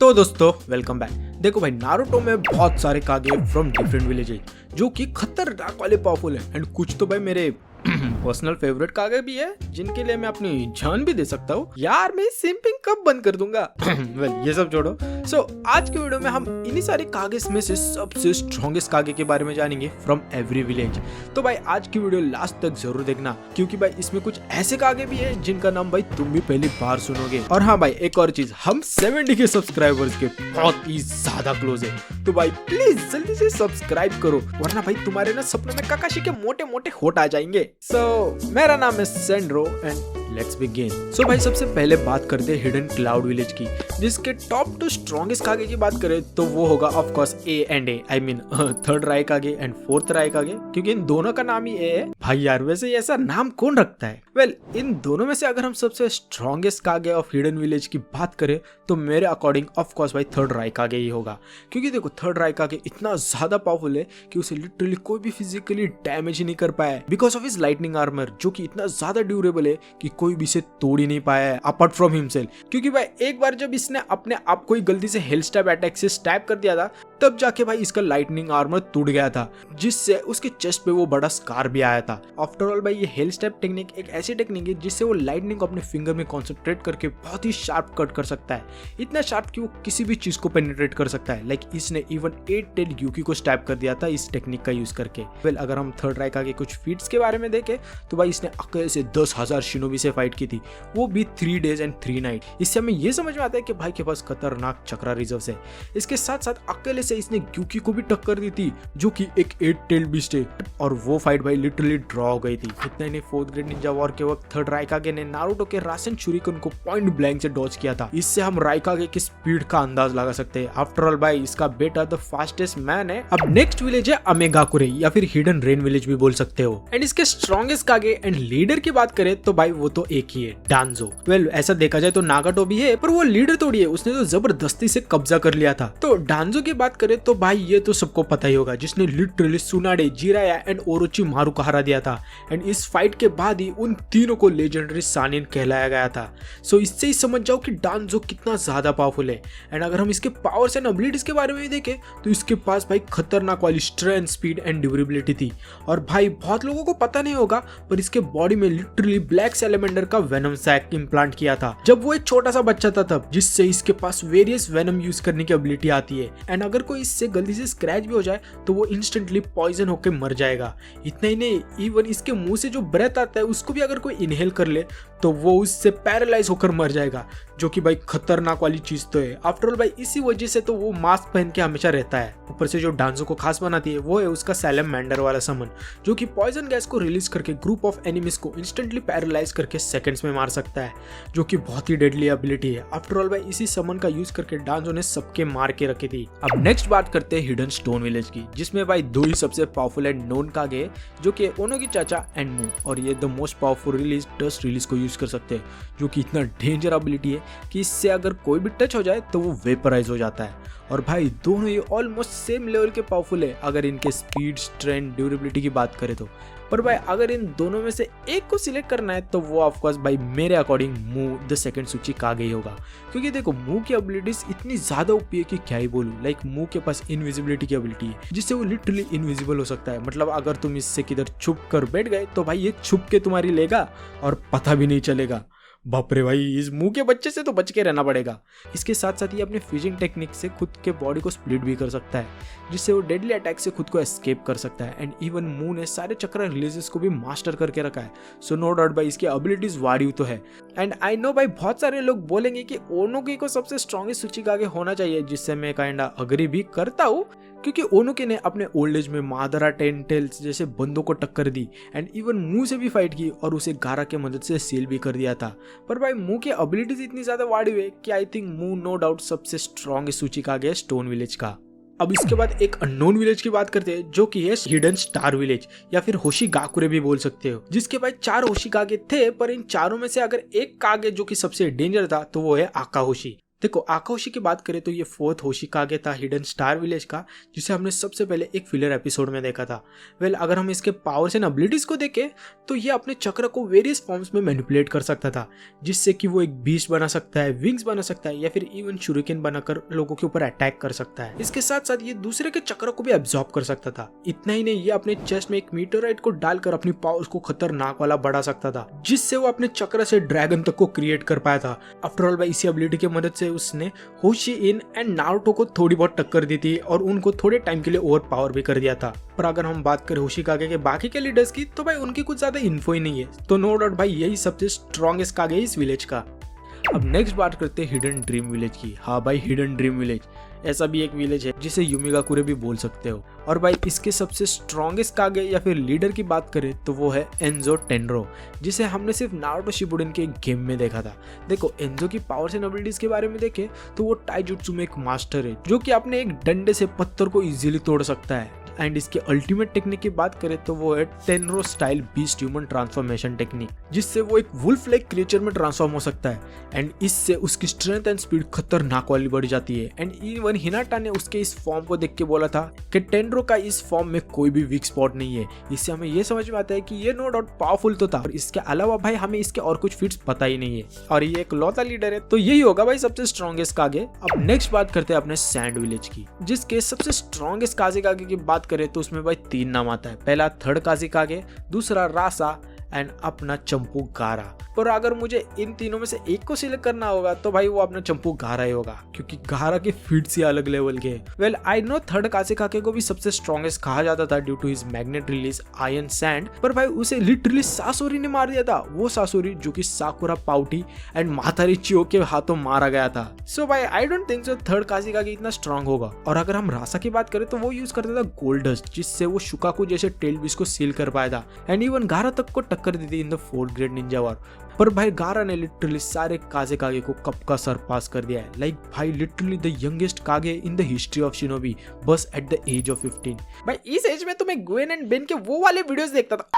तो दोस्तों welcome back. देखो भाई, नारुतो में बहुत सारे कागे फ्रॉम डिफरेंट विलेजेस जो कि खतरनाक वाले पावरफुल है, एंड कुछ तो भाई मेरे पर्सनल फेवरेट कागे भी है जिनके लिए मैं अपनी जान भी दे सकता हूँ। यार मैं सिंपिंग कब बंद कर दूंगा। वेल ये सब छोड़ो। आज के वीडियो में हम इन्हीं सारे कागेस में से सबसे स्ट्रॉन्गेस्ट कागे के बारे में जानेंगे फ्रॉम एवरी विलेज। तो भाई आज की वीडियो लास्ट तक जरूर देखना, क्योंकि भाई इसमें कुछ ऐसे कागे भी है जिनका नाम भाई तुम भी पहली बार सुनोगे। और हाँ भाई, एक और चीज, हम 70 के सब्सक्राइबर्स के बहुत ही ज्यादा क्लोज है, तो भाई प्लीज जल्दी से सब्सक्राइब करो, वरना भाई तुम्हारे ना सपनों में काकाशी के मोटे मोटे होठ आ जाएंगे। मेरा नाम है सेंड्रो एंड लेट्स बिगिन। भाई सबसे पहले बात करते हैं हिडन क्लाउड विलेज की, जिसके टॉप 2 स्ट्रॉन्गेस्ट कागे की बात करें तो वो होगा of course A and A, I mean third Raikage and fourth Raikage, क्योंकि इन दोनों का नाम ही ए है। भाई यार वैसे ऐसा नाम कौन रखता है। वेल इन दोनों में से अगर हम सबसे स्ट्रॉन्गेस्ट कागे ऑफ हिडन विलेज की बात करें तो मेरे अकॉर्डिंग ऑफ कोर्स भाई थर्ड राय कागे ही होगा, क्योंकि देखो थर्ड राय कागे इतना ज्यादा पावरफुल है कि उसे लिटरली कोई भी फिजिकली डैमेज ही नहीं कर पाया है, because of his lightning armour, जो कि इतना ज्यादा ड्यूरेबल है कि कोई भी इसे तोड़ ही नहीं पाया है अपार्ट फ्रॉम हिमसेल्फ। क्योंकि भाई एक बार जब इसने अपने आप को ही गलती से हेल स्टैब अटैक से स्टैब कर दिया था, तब जाके भाई इसका लाइटनिंग आर्मर टूट गया था, जिससे उसके चेस्ट पे वो बड़ा स्कार भी आया था। आफ्टर ऑल भाई ये हेल स्टैब टेक्निक एक ऐसी टेक्निक है जिससे वो लाइटनिंग को अपने फिंगर में कॉन्सेंट्रेट करके बहुत ही शार्प कट कर सकता है, इतना शार्प कि वो किसी भी चीज को पेनिट्रेट कर सकता है। लाइक इसने इवन 8 टेल यूकी को स्टैब कर दिया था इस टेक्निक का यूज करके। वेल अगर हम थर्ड राय के कुछ फीट्स के बारे में देखें तो भाई इसने अकेले से 10,000 शिनोबी से फाइट की थी, वो भी 3 डेज एंड 3 नाइट। इससे हमें ये समझ में आता है कि भाई के पास खतरनाक चक्रा रिजर्व्स है। इसके साथ साथ अकेले से इसने ग्यूकी को भी टक्कर दी थी, जो कि एक 8 टेल बीस्ट है, और वो फाइट भाई लिटरली ड्रॉ हो गई थी। इतना ही नहीं, 4th ग्रेड निंजा वॉर के वक्त थर्ड रायकागे ने नारुतो के रासेन शुरिकन को पॉइंट ब्लैंक से डॉज किया था। इससे हम रायकागे की स्पीड का अंदाज लगा सकते हैं। आफ्टर ऑल भाई इसका बेटा द फास्टेस्ट मैन है। अब नेक्स्ट विलेज है अमेगाकुरे, या फिर हिडन रेन विलेज भी बोल सकते हो। एंड इसके स्ट्रॉन्गेस्ट कागे एंड लीडर की बात करें तो भाई वो तो एक ही है, डांजो। वेल ऐसा देखा जाए तो नागाटो भी है, पर वो लीडर थोड़ी है, उसने तो जबरदस्ती से कब्जा कर लिया था। तो डांजो की बात करें तो भाई ये तो सबको पता ही होगा, जिसने लिटरली सुनाडे, जिराया एंड ओरोची मारू को हरा दिया था। एंड इस फाइट के बाद ही उन तीनों को लेजेंडरी सानिन कहलाया गया था। इससे ही समझ जाओ कि डांजो कितना ज्यादा पावरफुल है। एंड अगर हम इसके पावर्स एंड एबिलिटीज के बारे में भी देखें तो इसके पास भाई खतरनाक वाली स्ट्रेंथ, स्पीड एंड ड्यूरेबिलिटी थी। और भाई बहुत लोगों को पता नहीं होगा, पर इसके बॉडी में लिटरली ब्लैक सैलेमेंडर का वेनम सैक इम्प्लांट किया था जब वो एक छोटा सा बच्चा था तब, जिससे इसके पास वेरियस वेनम यूज करने की एबिलिटी आती है। एंड अगर कोई इससे गलती से स्क्रैच भी हो जाए तो वो इंस्टेंटली पॉइजन होकर मर जाएगा। इतना ही नहीं, इवन इसके मुंह से जो ब्रेथ आता है उसको भी अगर कोई इनहेल कर ले तो वो उससे पैरालाइज होकर मर जाएगा, जो कि भाई खतरनाक वाली चीज तो है। आफ्टर ऑल भाई इसी वजह से तो वो मास्क पहन के हमेशा रहता है। ऊपर से जो डांजो को खास बनाती है वो है उसका सैलमेंडर वाला समन, जो कि पॉइजन गैस को रिलीज करके ग्रुप ऑफ एनिमीज को इंस्टेंटली पैरालाइज करके सेकंड्स में मार सकता है, जो कि बहुत ही डेडली एबिलिटी है। आफ्टर ऑल भाई इसी समन का यूज करके डांजो ने सबके मार के रखी थी। अब नेक्स्ट बात करते हैं हिडन स्टोन विलेज की, जिसमें भाई 2 ही सबसे पावरफुल एंड नोन कागे, जो कि ओनो की चाचा एंड मू, और ये the most powerful release dust release को यूज कर सकते हैं, जो कि इतना डेंजर एबिलिटी है कि इससे अगर कोई भी टच हो जाए तो वो वेपराइज हो जाता है। और भाई दोनों ये ऑलमोस्ट सेम लेवल के पावरफुल है अगर इनके स्पीड, स्ट्रेंथ, ड्यूरेबिलिटी की बात करें तो। पर भाई अगर इन दोनों में से एक को सिलेक्ट करना है तो वो ऑफ कोर्स भाई मेरे अकॉर्डिंग मू द सेकंड सूची कागे ही होगा, क्योंकि देखो मू की एबिलिटीज इतनी ज्यादा ओपी है कि क्या ही बोलूं। लाइक मू के पास इनविजिबिलिटी की एबिलिटी है, जिससे वो लिटरली इनविजिबल हो सकता है। मतलब अगर तुम इससे किधर छुप कर बैठ गए तो भाई ये छुप के तुम्हारी लेगा और पता भी नहीं चलेगा। बाप रे भाई, इस मुंह के बच्चे से तो बच के रहना पड़ेगा। इसके साथ साथ ये अपने फ्यूजिंग टेक्निक से खुद के बॉडी को स्प्लिट भी कर सकता है, जिससे वो डेडली अटैक से खुद को एस्केप कर सकता है। एंड इवन मू ने सारे चक्र रिलीजेस को भी मास्टर करके रखा है। सो नो डाउट भाई इसकी एबिलिटीज वारियू तो है। एंड आई नो भाई बहुत सारे लोग बोलेंगे कि ओनोकी को सबसे स्ट्रॉन्गेस्ट सूची का आगे होना चाहिए, जिससे मैं काइंडा अग्री भी करता हूँ, क्योंकि ओनोकी ने अपने ओल्ड एज में मादरा, टेंटेल्स जैसे बंदों को टक्कर दी एंड इवन मुंह से भी फाइट की और उसे गारा के मदद से सील भी कर दिया था। पर भाई मुंह की एबिलिटीज इतनी ज्यादा वाड़ी हुई कि आई थिंक मुंह नो डाउट सबसे स्ट्रॉन्गेस्ट सूची का गया स्टोन विलेज का। अब इसके बाद एक अननोन विलेज की बात करते हैं, जो कि है हिडन स्टार विलेज, या फिर होशिगाकुरे भी बोल सकते हो, जिसके भाई 4 होशिकागे थे। पर इन चारों में से अगर एक कागे जो कि सबसे डेंजर था तो वो है आकाहोशी। देखो आकाशी की बात करें तो ये फोर्थ होशिकागे था हिडन स्टार विलेज का, जिसे हमने सबसे पहले एक फिलर एपिसोड में देखा था। वेल अगर हम इसके पावर्स एंड एबिलिटीज को देखें तो ये अपने चक्र को वेरियस फॉर्म्स में मैनिपुलेट कर सकता था, जिससे कि वो एक बीस्ट बना सकता है, विंग्स बना सकता है या फिर इवन शुरिकेन बनाकर लोगों के ऊपर अटैक कर सकता है। इसके साथ साथ ये दूसरे के चक्र को भी एब्जॉर्ब कर सकता था। इतना ही नहीं, ये अपने चेस्ट में एक मीटोराइट को डालकर अपनी पावर्स को खतरनाक वाला बढ़ा सकता था, जिससे वो अपने चक्र से ड्रैगन तक को क्रिएट कर पाया था। आफ्टर ऑल भाई इसी एबिलिटी की मदद से उसने होशी इन एंड नारुतो को थोड़ी बहुत टक्कर दी थी और उनको थोड़े टाइम के लिए ओवर पावर भी कर दिया था। पर अगर हम बात करें होशिकागे के बाकी के लीडर्स की तो भाई उनकी कुछ ज्यादा इन्फो ही नहीं है। तो नो डाउट भाई यही सबसे स्ट्रॉन्गेस्ट कागे इस विलेज का। अब नेक्स्ट बात करते हैं हिडन ड्रीम विलेज की। हाँ भाई हिडन ड्रीम विलेज ऐसा भी एक विलेज है जिसे युमिगाकुरे भी बोल सकते हो। और भाई इसके सबसे स्ट्रॉन्गेस्ट कागे या फिर लीडर की बात करें तो वो है एंजो टेनरो, जिसे हमने सिर्फ नारुतो शिपुडेन के एक गेम में देखा था। देखो एंजो की पावर्स एंड एबिलिटीज के बारे में देखें तो वो टाइजुत्सु में एक मास्टर है, जो कि अपने एक डंडे से पत्थर को इजीली तोड़ सकता है। एंड इसके अल्टीमेट टेक्निक की बात करें तो वो है Tenro style beast human transformation technique, जिससे वो एक वुल्फ लाइक क्रिएचर में ट्रांसफॉर्म हो सकता है। एंड इससे उसकी स्ट्रेंथ एंड स्पीड खतरनाक वाली बढ़ जाती है। एंड इवन हिनाटा ने उसके इस फॉर्म को देख के बोला था कि टेनरो का इस फॉर्म में कोई भी वीक स्पॉट नहीं है। इससे हमें ये समझ में आता है कि ये नो डाउट पावरफुल तो था, और इसके अलावा भाई हमें इसके और कुछ फीट्स पता ही नहीं है, और ये एक लौता लीडर है, तो यही होगा भाई सबसे स्ट्रॉन्गेस्ट कागे। अब नेक्स्ट बात करते हैं अपने सैंड विलेज की, जिसके सबसे स्ट्रॉन्गेस्ट कागे की बात करें तो उसमें भाई 3 नाम आता है। पहला थर्ड कागे, दूसरा रासा एंड अपना चंपू गारा। पर अगर मुझे इन तीनों में से एक को सिलेक्ट करना होगा तो भाई वो अपना चंपू गारा ही होगा, क्योंकि गारा के फीट्स ही अलग लेवल के। Well I know third Kage को भी सबसे स्ट्रॉन्गेस्ट कहा जाता था due to his magnet release iron sand, पर भाई उसे लिटरली सासोरी ने मार दिया था। वो सासोरी जो कि साकुरा पाउटी एंड मातारी चियो के हाथों मारा गया था। सो भाई I don't think so third Kage इतना स्ट्रॉन्ग होगा। और अगर हम रासा की बात करें तो वो यूज करता था गोल्ड डस्ट, जिससे वो शुकाकू जैसे टेल बीस्ट को सील कर पाया था। एंड इवन गारा तक को टक्कर दी थी in the 4th grade Ninja war. पर भाई गारा ने लिटरली सारे कागे को कप का सर पास कर दिया है। लाइक भाई literally the youngest Kage in the history of Shinobi, बस एट द एज ऑफ 15। भाई इस एज में तो मैं ग्वेन एंड बेन के वो वाले वीडियोस देखता था।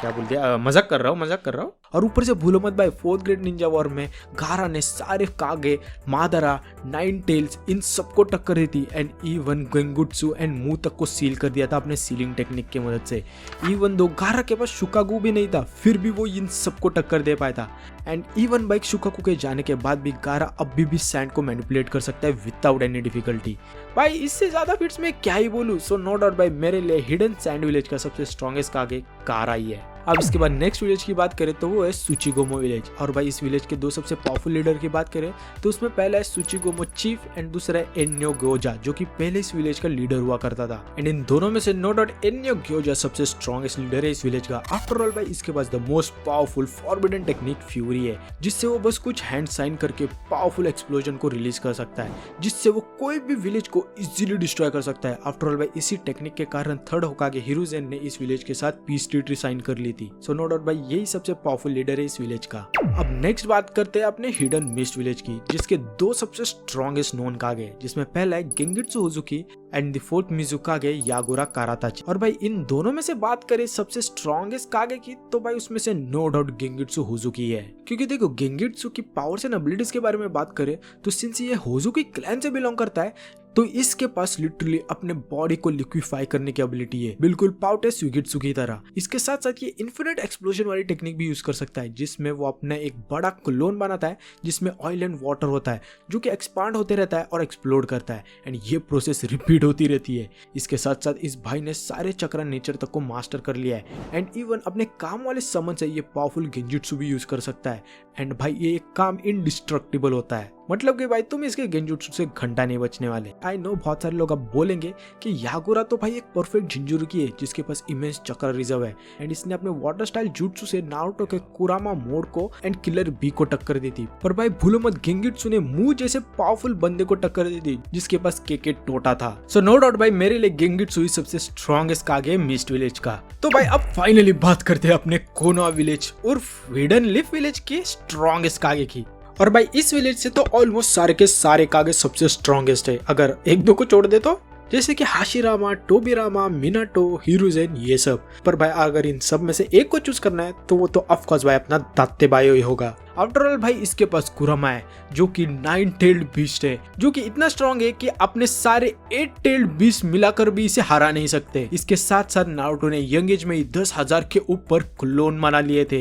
क्या बोल दिया, मजाक कर रहा हूँ। और ऊपर से भूलो मत भाई 4th ग्रेड निंजा वॉर में गारा ने सारे कागे, मादरा, 9 टेल्स इन सबको टक्कर दी थी। एंड इवन गेंगुत्सु एंड मुंह तक को सील कर दिया था अपने सीलिंग टेक्निक की मदद से। इवन दो गारा के पास शुकागु भी नहीं था, फिर भी वो इन सबको टक्कर दे पाया था। एंड इवन बाइक शुकाकू के जाने के बाद भी गारा अभी भी सैंड को मैनिपुलेट कर सकता है विदाउट एनी डिफिकल्टी। भाई इससे ज्यादा फिट्स में क्या ही बोलूं। सो नो डाउट भाई मेरे लिए हिडन सैंड विलेज का सबसे स्ट्रॉन्गेस्ट कागे गारा ही है। अब इसके बाद नेक्स्ट विलेज की बात करें तो वो है सुचिगोमो विलेज। और भाई इस विलेज के 2 सबसे पावरफुल लीडर की बात करें तो उसमें पहला है सुचिगोमो चीफ एंड दूसरा है एन्यो ग्योजा, जो कि पहले इस विलेज का लीडर हुआ करता था। एंड इन दोनों में से नो डाउट एन्यो ग्योजा सबसे स्ट्रॉन्गेस्ट लीडर है इस विलेज का। आफ्टर ऑल भाई इसके पास the most powerful forbidden technique fury है, जिससे वो बस कुछ हैंड साइन करके पावरफुल एक्सप्लोजन को रिलीज कर सकता है, जिससे वो कोई भी विलेज को इजीली डिस्ट्रॉय कर सकता है। आफ्टर ऑल भाई इसी टेक्निक के कारण थर्ड होकागे हिरुजेन ने इस विलेज के साथ पीस ट्रीटी साइन कर ली थी। सो नो डाउट भाई यही सबसे पावरफुल लीडर है इस विलेज का। अब नेक्स्ट बात करते हैं अपने हिडन मिस्ट विलेज की, जिसके 2 सबसे स्ट्रॉन्गेस्ट नोन कागे, जिसमें पहला है गेंगित्सु हुजुकी एंड द 4th मिजुकागे यागुरा काराताची। और भाई इन दोनों में से बात करें सबसे स्ट्रॉन्गेस्ट कागे की तो भाई उसमें से नो डाउट गेंगित्सु हुजुकी है। क्योंकि देखो गेंगित्सु की पावर्स एंड एबिलिटीज के बारे में बात करें तो सिंस ये हुजुकी क्लैन से बिलोंग करता है तो इसके पास लिटरली अपने बॉडी को लिक्विफाई करने की एबिलिटी है, बिल्कुल पाउटे सुगित्सु की तरह। इसके साथ साथ ये इन्फिनिट एक्सप्लोजन वाली टेक्निक भी यूज कर सकता है, जिसमें वो अपना एक बड़ा क्लोन बनाता है जिसमें ऑयल एंड वाटर होता है, जो कि एक्सपांड होते रहता है और एक्सप्लोड करता है। एंड ये प्रोसेस रिपीट होती रहती है। इसके साथ साथ इस भाई ने सारे चक्र नेचर तक को मास्टर कर लिया है। एंड इवन अपने काम वाले समन से ये पावरफुल गेंजुत्सु भी यूज कर सकता है। एंड भाई ये एक काम इनडिस्ट्रक्टिबल होता है, मतलब कि भाई तुम इसके गेंजुत्सु से घंटा नहीं बचने वाले। आई नो बहुत सारे लोग अब बोलेंगे कि यागुरा तो भाई एक परफेक्ट जिंजुरुकी है जिसके पास इमेंस चक्र रिजर्व है, एंड इसने अपने वाटर स्टाइल जुत्सु से नारुतो के कुरामा मोड को एंड किलर बी को टक्कर दी थी। पर भाई भूलो मत गेंगित्सु ने मुंह जैसे पावरफुल बंदे को टक्कर दी थी जिसके पास केके टोटा था। सो नो डाउट भाई मेरे लिए गेंगित्सु ही सबसे स्ट्रॉन्गेस्ट कागे मिस्ट विलेज का। तो भाई अब फाइनली बात करते हैं अपने कोनोहा विलेज उर्फ हिडन लीफ विलेज के स्ट्रॉन्गेस्ट कागे की। और भाई इस विलेज से तो ऑलमोस्ट सारे के सारे कागे सबसे स्ट्रॉन्गेस्ट है, अगर 1-2 को छोड़ दे तो, जैसे कि हाशिरामा, टोबिरामा, मिनाटो, हिरुजेन, ये सब। पर भाई अगर इन सब में से एक को चूज करना है तो वो तो ऑफ कोर्स भाई अपना दात्तेबायो ही होगा। आफ्टर ऑल भाई इसके पास कुरामा है जो कि 9 टेल्ड बीस्ट है, जो कि इतना स्ट्रॉन्ग है कि अपने सारे 8 टेल्ड बीस्ट मिलाकर भी इसे हरा नहीं सकते। इसके साथ साथ नारुतो ने यंग एज में ही 10,000 के ऊपर क्लोन बना लिए थे।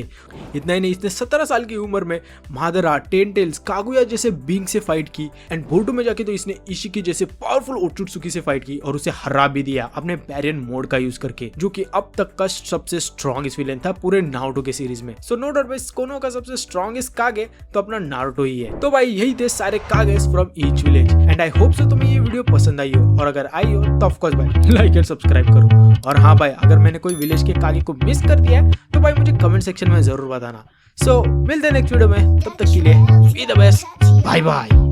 इतना ही नहीं, इसने 17 साल की उम्र में मादरा, टेन टेल्स, कागुया जैसे बींग से फाइट की एंड बोरुटो में जाके तो इसने इशिकी जैसे पावरफुल ओत्सुत्सुकी से फाइट की और उसे हरा भी दिया अपने बैरियन मोड का यूज करके, जो कि अब तक का सबसे स्ट्रॉन्गेस्ट विलेन था पूरे नारुतो के सीरीज में। सो नो डाउट भाई कोनो का सबसे स्ट्रॉन्गेस्ट कागे तो अपना नारुतो ही है। तो भाई यही थे सारे Kages from each village and I hope so तुम्हें ये वीडियो पसंद आई हो, और अगर आई हो तो ऑफ कोर्स भाई लाइक एंड सब्सक्राइब करो। और हाँ भाई, अगर मैंने कोई विलेज के कागे को मिस कर दिया है तो भाई मुझे कमेंट सेक्शन में जरूर बताना। सो मिलते हैं नेक्स्ट वीडियो में, तब तक के लिए be the best, bye bye.